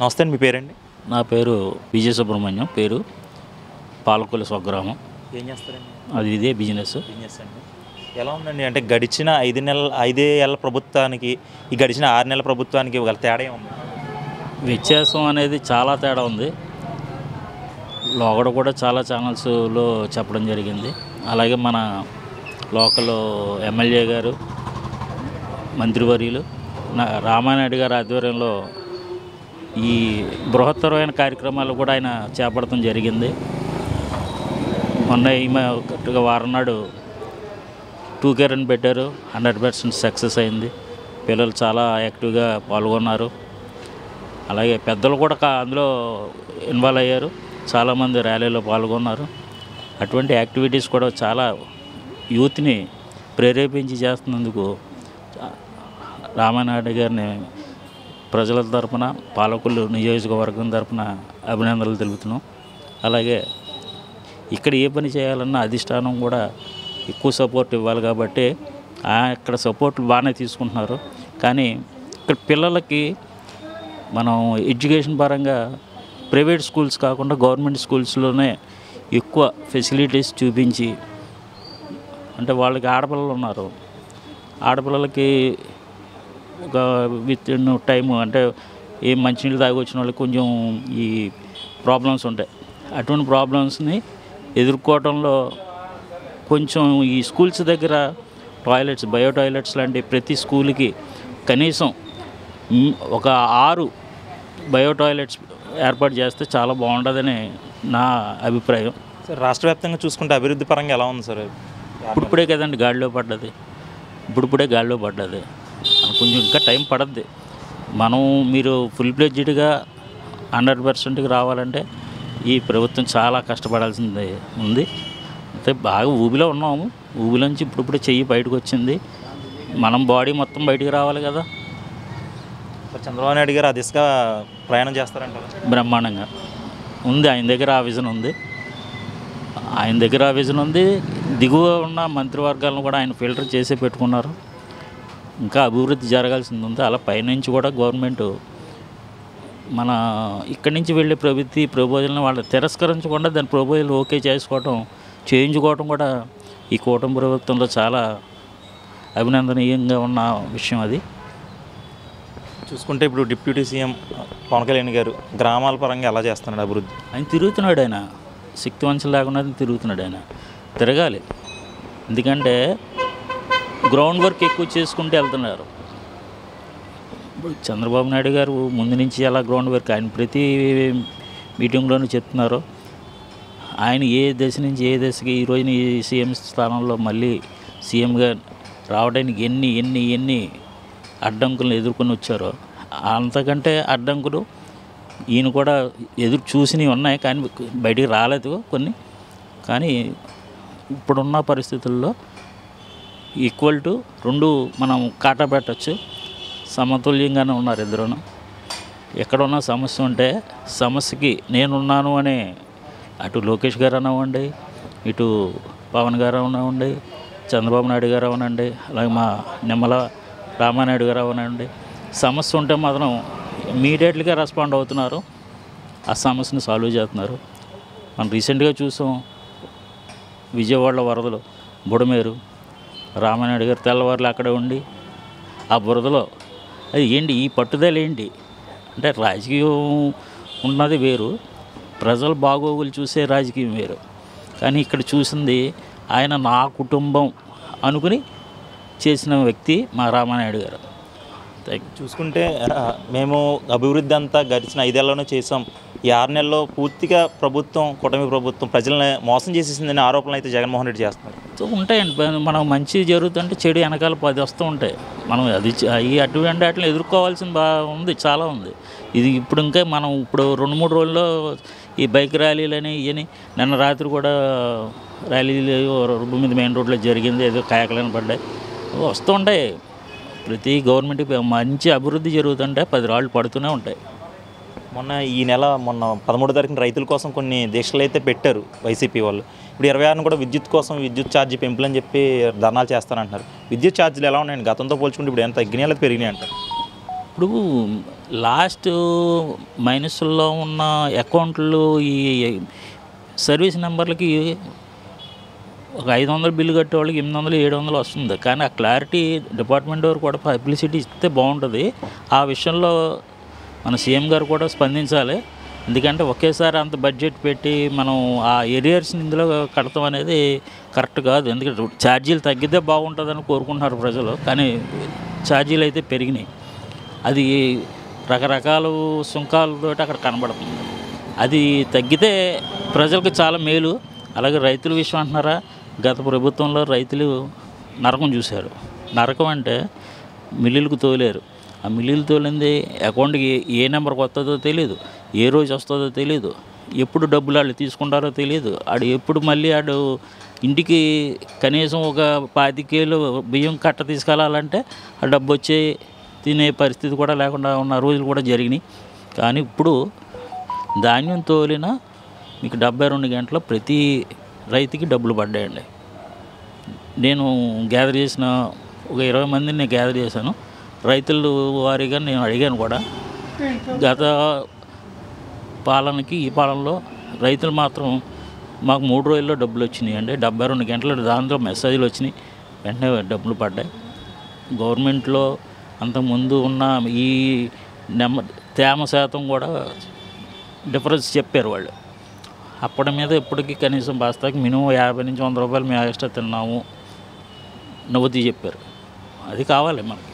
నమస్తే అండి, మీ పేరండి? నా పేరు విజయ సుబ్రహ్మణ్యం. పేరు పాలకొల్లు స్వగ్రామం. ఏం చేస్తారండి? అది ఇదే బిజినెస్. అండి. ఎలా ఉందండి? అంటే గడిచిన 5 ఏళ్ల ప్రభుత్వానికి ఈ గడిచిన 6 నెలల ప్రభుత్వానికి గల తేడా ఏముంది? వ్యత్యాసం అనేది చాలా తేడా ఉంది. లోగడ కూడా చాలా ఛానల్స్లో చెప్పడం జరిగింది. అలాగే మన లోకల్ ఎమ్మెల్యే గారు, మంత్రివర్యులు రామానాయుడు గారి ఆధ్వర్యంలో ఈ బృహత్తరమైన కార్యక్రమాలు కూడా ఆయన చేపడటం జరిగింది. మొన్న కరెక్ట్గా వారం నాడు 2K రన్ పెట్టారు. 100% సక్సెస్ అయింది. పిల్లలు చాలా యాక్టివ్గా పాల్గొన్నారు. అలాగే పెద్దలు కూడా అందులో ఇన్వాల్వ్ అయ్యారు. చాలామంది ర్యాలీలో పాల్గొన్నారు. అటువంటి యాక్టివిటీస్ కూడా చాలా యూత్ని ప్రేరేపించి చేస్తున్నందుకు రామానాయుడు గారిని ప్రజల తరపున, పాలకొల్లు నియోజకవర్గం తరపున అభినందనలు తెలుపుతున్నాం. అలాగే ఇక్కడ ఏ పని చేయాలన్నా అధిష్టానం కూడా ఎక్కువ సపోర్ట్ ఇవ్వాలి కాబట్టి ఇక్కడ సపోర్ట్ బాగానే తీసుకుంటున్నారు. కానీ ఇక్కడ పిల్లలకి మనం ఎడ్యుకేషన్ పరంగా ప్రైవేట్ స్కూల్స్ కాకుండా గవర్నమెంట్ స్కూల్స్లోనే ఎక్కువ ఫెసిలిటీస్ చూపించి, అంటే వాళ్ళకి ఆడపిల్లలు ఉన్నారు, ఆడపిల్లలకి ఒక విత్ ఇన్ టైము అంటే ఏ మంచినీళ్ళు తాగి వచ్చిన వాళ్ళకి కొంచెం ఈ ప్రాబ్లమ్స్ ఉంటాయి. అటువంటి ప్రాబ్లమ్స్ని ఎదుర్కోవడంలో కొంచెం ఈ స్కూల్స్ దగ్గర టాయిలెట్స్, బయో టాయిలెట్స్ లాంటి ప్రతి స్కూల్కి కనీసం ఒక 6 బయో టాయిలెట్స్ ఏర్పాటు చేస్తే చాలా బాగుంటుందని నా అభిప్రాయం. సార్, రాష్ట్ర వ్యాప్తంగా చూసుకుంటే అభివృద్ధి పరంగా ఎలా ఉంది సార్? ఇప్పుడిప్పుడే కదండి గాడిలో పడ్డది. ఇప్పుడిప్పుడే గాడిలో పడ్డది. కొంచెం ఇంకా టైం పడుద్ది. మీరు ఫుల్ ప్లెడ్జ్డ్గా 100%కి రావాలంటే ఈ ప్రభుత్వం చాలా కష్టపడాల్సింది ఉంది. అంటే బాగా ఊబిలో ఉన్నాము. ఊబిలోంచి ఇప్పుడిప్పుడే చెయ్యి బయటకు వచ్చింది. మనం బాడీ మొత్తం బయటికి రావాలి కదా. చంద్రబాబు నాయుడు గారు ఆ దిశగా ప్రయాణం చేస్తారంటారు? బ్రహ్మాండంగా ఉంది. ఆయన దగ్గర ఆ విజన్ ఉంది. దిగువ ఉన్న మంత్రివర్గాలను కూడా ఆయన ఫిల్టర్ చేసే పెట్టుకున్నారు. ఇంకా అభివృద్ధి జరగాల్సింది ఉంది. అలా పైనుంచి కూడా గవర్నమెంట్ మన ఇక్కడి నుంచి వెళ్ళే ప్రపోజల్ని వాళ్ళు తిరస్కరించకుండా దాని ప్రపోజల్ ఓకే చేయించుకోవటం కూడా ఈ కూటమి ప్రభుత్వంలో చాలా అభినందనీయంగా ఉన్న విషయం. అది చూసుకుంటే ఇప్పుడు డిప్యూటీ సీఎం పవన్ కళ్యాణ్ గారు గ్రామాల పరంగా ఎలా చేస్తున్నాడు అభివృద్ధి? ఆయన తిరుగుతున్నాడు. ఆయన శక్తివంచం లేకుండా తిరుగుతున్నాడు. ఆయన తిరగాలి. ఎందుకంటే గ్రౌండ్ వర్క్ ఎక్కువ చేసుకుంటూ వెళ్తున్నారు. చంద్రబాబు నాయుడు గారు ముందు నుంచి అలా గ్రౌండ్ వర్క్ ఆయన ప్రతి మీటింగ్లోనూ చెప్తున్నారు. ఆయన ఏ దశ నుంచి ఏ దశకి ఈరోజు ఈ సీఎం స్థానంలో మళ్ళీ సీఎంగా రావడానికి ఎన్ని అడ్డంకులను ఎదుర్కొని వచ్చారో అంతకంటే అడ్డంకులు ఈయన కూడా ఎదురు చూసినవి ఉన్నాయి. కానీ బయటికి రాలేదు కొన్ని. కానీ ఇప్పుడున్న పరిస్థితుల్లో ఈక్వల్ టు 2 మనం కాటా పెట్టచ్చు. సమతుల్యంగానే ఉన్నారు ఇద్దరును. ఎక్కడున్న సమస్య ఉంటే సమస్యకి నేనున్నాను అనే అటు లోకేష్ గారు అనివ్వండి, ఇటు పవన్ గారు అనివ్వండి, చంద్రబాబు నాయుడు గారు అవనండి, అలాగే మా నిమ్మల రామానాయుడు గారు అవనండి, సమస్య ఉంటే మాత్రం ఇమీడియట్గా రెస్పాండ్ అవుతున్నారు. ఆ సమస్యను సాల్వ్ చేస్తున్నారు. మనం రీసెంట్గా చూసాం విజయవాడలో వరదలు, బుడమేరు, రామానాయుడు గారు తెల్లవారులు అక్కడే ఉండి ఆ బురదలో అది ఏంటి ఈ పట్టుదల ఏంటి అంటే రాజకీయం ఉన్నది వేరు, ప్రజల బాగోగులు చూసే రాజకీయం వేరు. కానీ ఇక్కడ చూసింది ఆయన నా కుటుంబం అనుకుని చేసిన వ్యక్తి మా రామానాయుడు గారు. చూసుకుంటే మేము అభివృద్ధి అంతా గడిచిన 5 ఏళ్లలోనే చేసాం. ఈ 6 నెలల్లో పూర్తిగా కూటమి ప్రభుత్వం ప్రజల్ని మోసం చేసేసిందనే ఆరోపణలు అయితే జగన్మోహన్ రెడ్డి చేస్తున్నారు. ఉంటాయండి. మనం మంచి జరుగుతుంటే చెడు వెనకాల 10 వస్తూ ఉంటాయి. మనం అటువంటి వాటిని ఎదుర్కోవాల్సింది ఉంది, చాలా ఉంది. ఇది ఇప్పుడు ఇంకా మనం 2-3 రోజుల్లో ఈ బైక్ ర్యాలీలని ఇవని నిన్న రాత్రి కూడా ర్యాలీలు 9 మెయిన్ రోడ్లో జరిగింది. ఏదో కాయకలని పడ్డాయి, వస్తూ ఉంటాయి. ప్రతి గవర్నమెంట్కి మంచి అభివృద్ధి జరుగుతుంటే 10 రాళ్ళు పడుతూనే ఉంటాయి. మొన్న 13వ తారీఖున రైతుల కోసం కొన్ని దీక్షలు అయితే పెట్టారు వైసీపీ వాళ్ళు. ఇప్పుడు 26న కూడా విద్యుత్ కోసం విద్యుత్ ఛార్జీ పెంపులని చెప్పి ధర్నాలు చేస్తానంటున్నారు. విద్యుత్ ఛార్జీలు ఎలా ఉన్నాయండి? గతంతో పోల్చుకుంటే ఇప్పుడు ఎంత తగ్గినాయో పెరిగినాయి అంటారు? ఇప్పుడు లాస్ట్ మైనస్లో ఉన్న అకౌంట్లు ఈ సర్వీస్ నెంబర్లకి ఒక 500 బిల్లు కట్టే వాళ్ళకి 800 700 వస్తుంది. కానీ ఆ క్లారిటీ డిపార్ట్మెంట్ వారు కూడా పబ్లిసిటీ ఇస్తే బాగుంటుంది. ఆ విషయంలో మన సీఎం గారు కూడా స్పందించాలి. ఎందుకంటే ఒకేసారి అంత బడ్జెట్ పెట్టి మనం ఆ ఏరియాస్ని ఇందులో కడతాం అనేది కరెక్ట్ కాదు. ఎందుకంటే ఛార్జీలు తగ్గితే బాగుంటుందని కోరుకుంటున్నారు ప్రజలు, కానీ ఛార్జీలు అయితే పెరిగినాయి. అది రకరకాల సుంకాలతో అక్కడ కనబడుతుంది. అది తగ్గితే ప్రజలకు చాలా మేలు. అలాగే రైతుల విషయం అంటున్నారా, గత ప్రభుత్వంలో రైతులు నరకం చూశారు. నరకం అంటే మిల్లులకు తోలేరు. ఆ మిల్లులు తోలింది అకౌంట్కి ఏ నెంబర్కి వస్తుందో తెలియదు, ఏ రోజు వస్తుందో తెలియదు, ఎప్పుడు డబ్బులు వాళ్ళు తీసుకుంటారో తెలియదు. ఎప్పుడు మళ్ళీ ఇంటికి కనీసం ఒక 25 కేలు బియ్యం కట్ట తీసుకెళ్ళాలంటే ఆ డబ్బు వచ్చి తినే పరిస్థితి కూడా లేకుండా ఉన్న రోజులు కూడా జరిగినాయి. కానీ ఇప్పుడు ధాన్యం తోలిన మీకు 72 గంటల్లో ప్రతి రైతుకి డబ్బులు పడ్డాయండి. నేను గ్యాదర్ చేసిన ఒక 20 మందిని నేను గ్యాదర్ చేశాను. రైతులు వారీగా నేను అడిగాను కూడా. గత పాలనకి ఈ పాలనలో రైతులు మాత్రం మాకు 3 రోజుల్లో డబ్బులు వచ్చినాయి అండి. 72 గంటలు దాంట్లో మెసేజ్లు వచ్చినాయి, వెంటనే డబ్బులు పడ్డాయి. గవర్నమెంట్లో అంతకుముందు ఉన్న ఈ తేమ శాతం కూడా డిఫరెన్స్ చెప్పారు వాళ్ళు. అప్పటి మీద ఇప్పటికీ కనీసం బస్తాకి మినిమం 50 నుంచి 100 రూపాయలు మేము ఎక్స్ట్రా తిన్నాము నవ్వుతీ చెప్పారు. అది కావాలి మనకి.